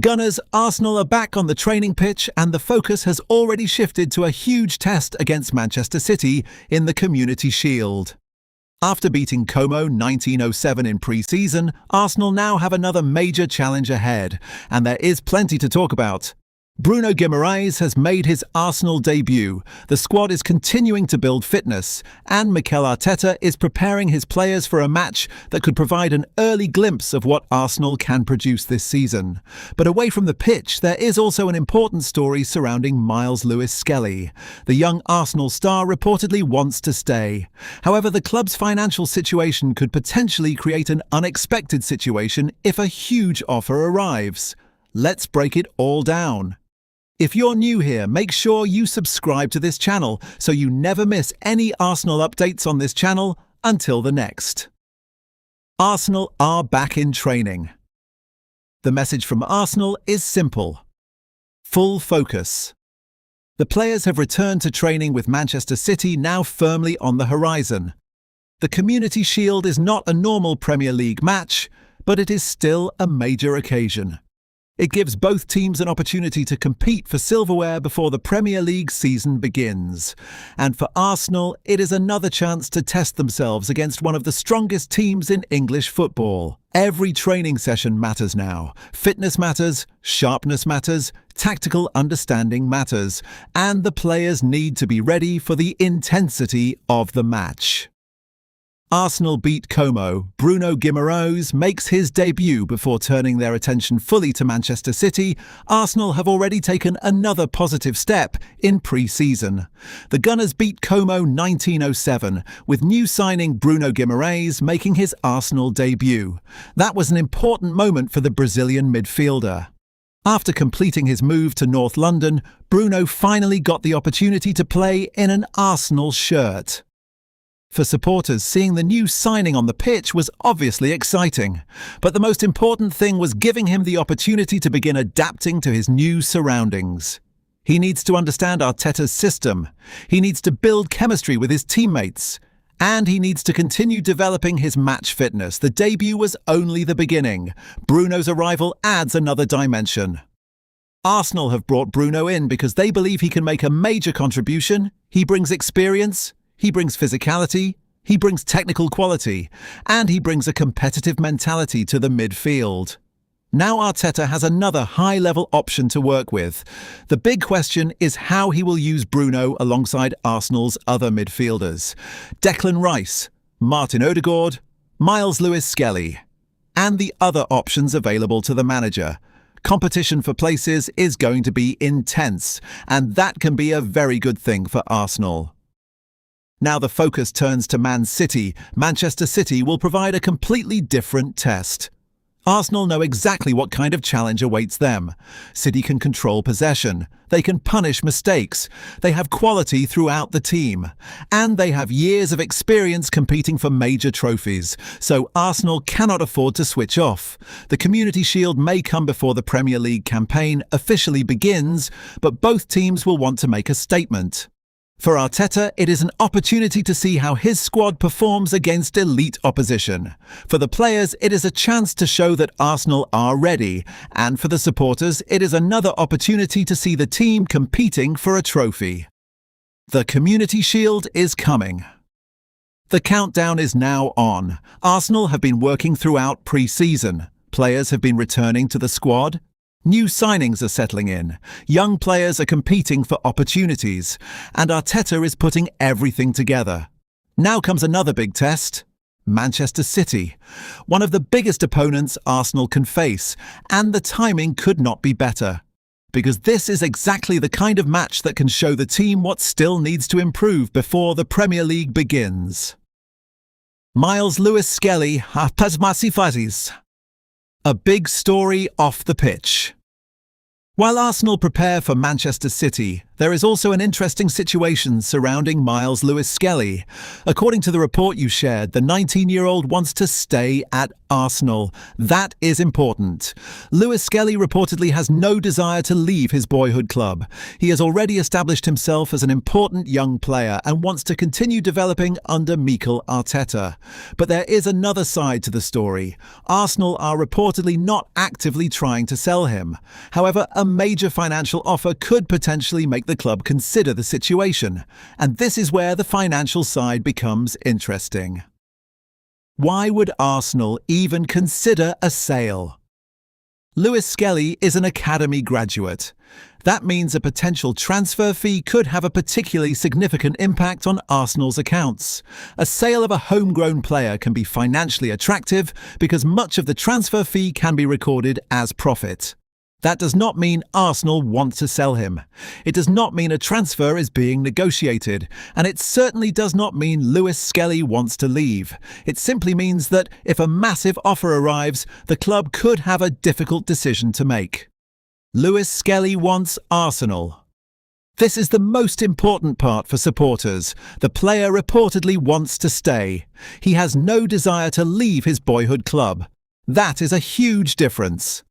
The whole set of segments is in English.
Gunners, Arsenal are back on the training pitch and the focus has already shifted to a huge test against Manchester City in the Community Shield. After beating Como 1907 in pre-season, Arsenal now have another major challenge ahead, and there is plenty to talk about. Bruno Guimaraes has made his Arsenal debut, the squad is continuing to build fitness, and Mikel Arteta is preparing his players for a match that could provide an early glimpse of what Arsenal can produce this season. But away from the pitch, there is also an important story surrounding Lewis-Skelly. The young Arsenal star reportedly wants to stay. However, the club's financial situation could potentially create an unexpected situation if a huge offer arrives. Let's break it all down. If you're new here, make sure you subscribe to this channel so you never miss any Arsenal updates on this channel until the next. Arsenal are back in training. The message from Arsenal is simple. Full focus. The players have returned to training with Manchester City now firmly on the horizon. The Community Shield is not a normal Premier League match, but it is still a major occasion. It gives both teams an opportunity to compete for silverware before the Premier League season begins. And for Arsenal, it is another chance to test themselves against one of the strongest teams in English football. Every training session matters now. Fitness matters, sharpness matters, tactical understanding matters, and the players need to be ready for the intensity of the match. Arsenal beat Como. Bruno Guimaraes makes his debut before turning their attention fully to Manchester City. Arsenal have already taken another positive step in pre-season. The Gunners beat Como 1907, with new signing Bruno Guimaraes making his Arsenal debut. That was an important moment for the Brazilian midfielder. After completing his move to North London, Bruno finally got the opportunity to play in an Arsenal shirt. For supporters, seeing the new signing on the pitch was obviously exciting, but the most important thing was giving him the opportunity to begin adapting to his new surroundings. He needs to understand Arteta's system, he needs to build chemistry with his teammates, and he needs to continue developing his match fitness. The debut was only the beginning. Bruno's arrival adds another dimension. Arsenal have brought Bruno in because they believe he can make a major contribution. He brings experience, he brings physicality, he brings technical quality, and he brings a competitive mentality to the midfield. Now Arteta has another high-level option to work with. The big question is how he will use Bruno alongside Arsenal's other midfielders. Declan Rice, Martin Odegaard, Lewis-Skelly, and the other options available to the manager. Competition for places is going to be intense, and that can be a very good thing for Arsenal. Now the focus turns to Man City. Manchester City will provide a completely different test. Arsenal know exactly what kind of challenge awaits them. City can control possession, they can punish mistakes, they have quality throughout the team, and they have years of experience competing for major trophies, so Arsenal cannot afford to switch off. The Community Shield may come before the Premier League campaign officially begins, but both teams will want to make a statement. For Arteta, it is an opportunity to see how his squad performs against elite opposition. For the players, it is a chance to show that Arsenal are ready. And for the supporters, it is another opportunity to see the team competing for a trophy. The Community Shield is coming. The countdown is now on. Arsenal have been working throughout pre-season. Players have been returning to the squad. New signings are settling in, young players are competing for opportunities, and Arteta is putting everything together. Now comes another big test. Manchester City, one of the biggest opponents Arsenal can face, and the timing could not be better. Because this is exactly the kind of match that can show the team what still needs to improve before the Premier League begins. Lewis-Skelly, a big story off the pitch. While Arsenal prepare for Manchester City, There is also an interesting situation surrounding Miles Lewis-Skelly. According to the report you shared, the 19-year-old wants to stay at Arsenal. That is important. Lewis-Skelly reportedly has no desire to leave his boyhood club. He has already established himself as an important young player and wants to continue developing under Mikel Arteta. But there is another side to the story. Arsenal are reportedly not actively trying to sell him. However, a major financial offer could potentially make the club consider the situation, and this is where the financial side becomes interesting. Why would Arsenal even consider a sale? Lewis-Skelly is an academy graduate. That means a potential transfer fee could have a particularly significant impact on Arsenal's accounts. A sale of a homegrown player can be financially attractive because much of the transfer fee can be recorded as profit. That does not mean Arsenal want to sell him. It does not mean a transfer is being negotiated, and it certainly does not mean Lewis-Skelly wants to leave. It simply means that if a massive offer arrives, the club could have a difficult decision to make. Lewis-Skelly wants Arsenal. This is the most important part for supporters. The player reportedly wants to stay. He has no desire to leave his boyhood club. That is a huge difference.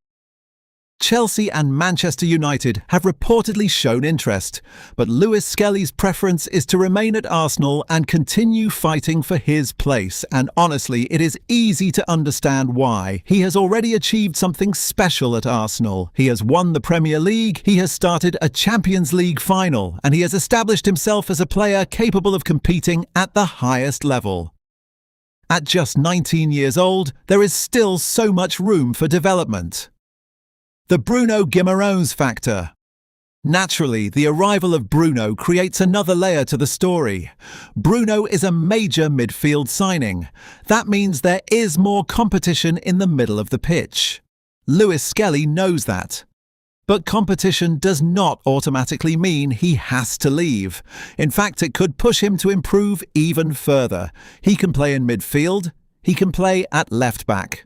Chelsea and Manchester United have reportedly shown interest, but Lewis-Skelly's preference is to remain at Arsenal and continue fighting for his place, and honestly, it is easy to understand why. He has already achieved something special at Arsenal. He has won the Premier League, he has started a Champions League final, and he has established himself as a player capable of competing at the highest level. At just 19 years old, there is still so much room for development. The Bruno Guimaraes factor. Naturally, the arrival of Bruno creates another layer to the story. Bruno is a major midfield signing. That means there is more competition in the middle of the pitch. Lewis-Skelly knows that. But competition does not automatically mean he has to leave. In fact, it could push him to improve even further. He can play in midfield. He can play at left back.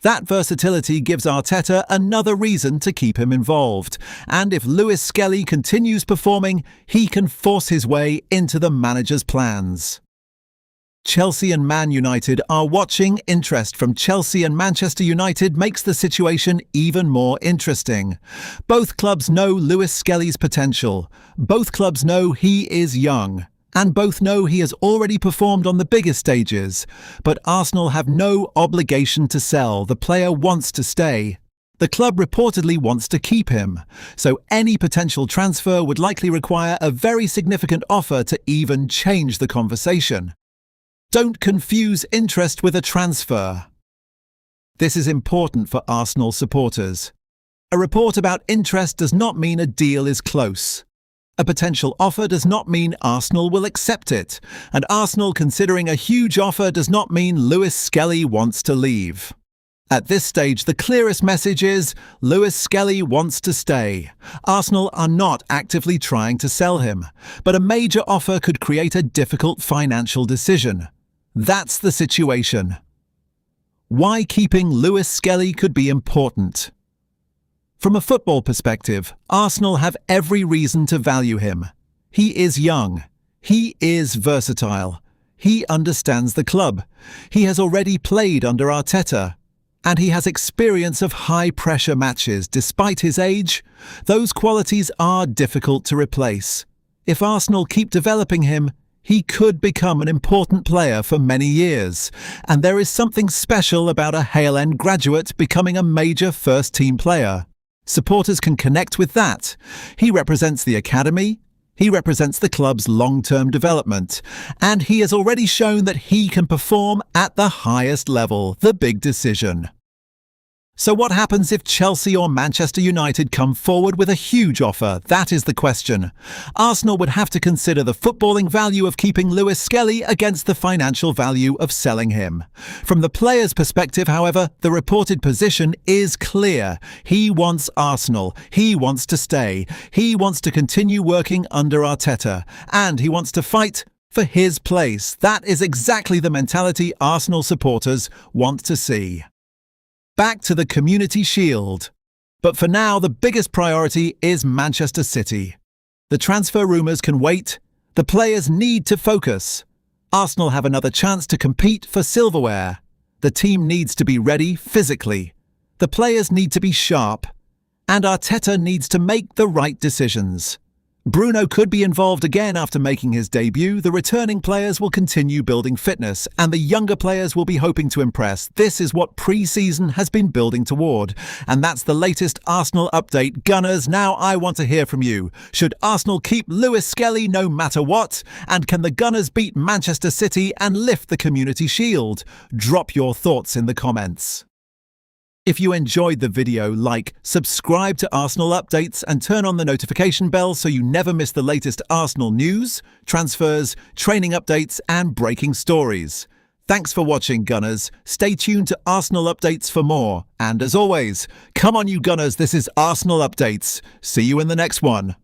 That versatility gives Arteta another reason to keep him involved, and if Lewis-Skelly continues performing, he can force his way into the manager's plans. Chelsea and Man United are watching. Interest from Chelsea and Manchester United makes the situation even more interesting. Both clubs know Lewis-Skelly's potential. Both clubs know he is young. And both know he has already performed on the biggest stages. But Arsenal have no obligation to sell. The player wants to stay. The club reportedly wants to keep him. So any potential transfer would likely require a very significant offer to even change the conversation. Don't confuse interest with a transfer. This is important for Arsenal supporters. A report about interest does not mean a deal is close. A potential offer does not mean Arsenal will accept it, and Arsenal considering a huge offer does not mean Lewis-Skelly wants to leave. At this stage, the clearest message is Lewis-Skelly wants to stay. Arsenal are not actively trying to sell him, but a major offer could create a difficult financial decision. That's the situation. Why keeping Lewis-Skelly could be important. From a football perspective, Arsenal have every reason to value him. He is young. He is versatile. He understands the club. He has already played under Arteta. And he has experience of high-pressure matches despite his age. Those qualities are difficult to replace. If Arsenal keep developing him, he could become an important player for many years. And there is something special about a Hale End graduate becoming a major first-team player. Supporters can connect with that. He represents the academy, he represents the club's long-term development, and he has already shown that he can perform at the highest level, the big decision. So what happens if Chelsea or Manchester United come forward with a huge offer? That is the question. Arsenal would have to consider the footballing value of keeping Lewis-Skelly against the financial value of selling him. From the player's perspective, however, the reported position is clear. He wants Arsenal. He wants to stay. He wants to continue working under Arteta. And he wants to fight for his place. That is exactly the mentality Arsenal supporters want to see. Back to the Community Shield. But for now, the biggest priority is Manchester City. The transfer rumours can wait. The players need to focus. Arsenal have another chance to compete for silverware. The team needs to be ready physically. The players need to be sharp. And Arteta needs to make the right decisions. Bruno could be involved again after making his debut. The returning players will continue building fitness, and the younger players will be hoping to impress. This is what pre-season has been building toward. And that's the latest Arsenal update. Gunners, now I want to hear from you. Should Arsenal keep Lewis-Skelly no matter what? And can the Gunners beat Manchester City and lift the Community Shield? Drop your thoughts in the comments. If you enjoyed the video, like, subscribe to Arsenal Updates and turn on the notification bell so you never miss the latest Arsenal news, transfers, training updates and breaking stories. Thanks for watching, Gunners. Stay tuned to Arsenal Updates for more. And as always, come on you Gunners, this is Arsenal Updates. See you in the next one.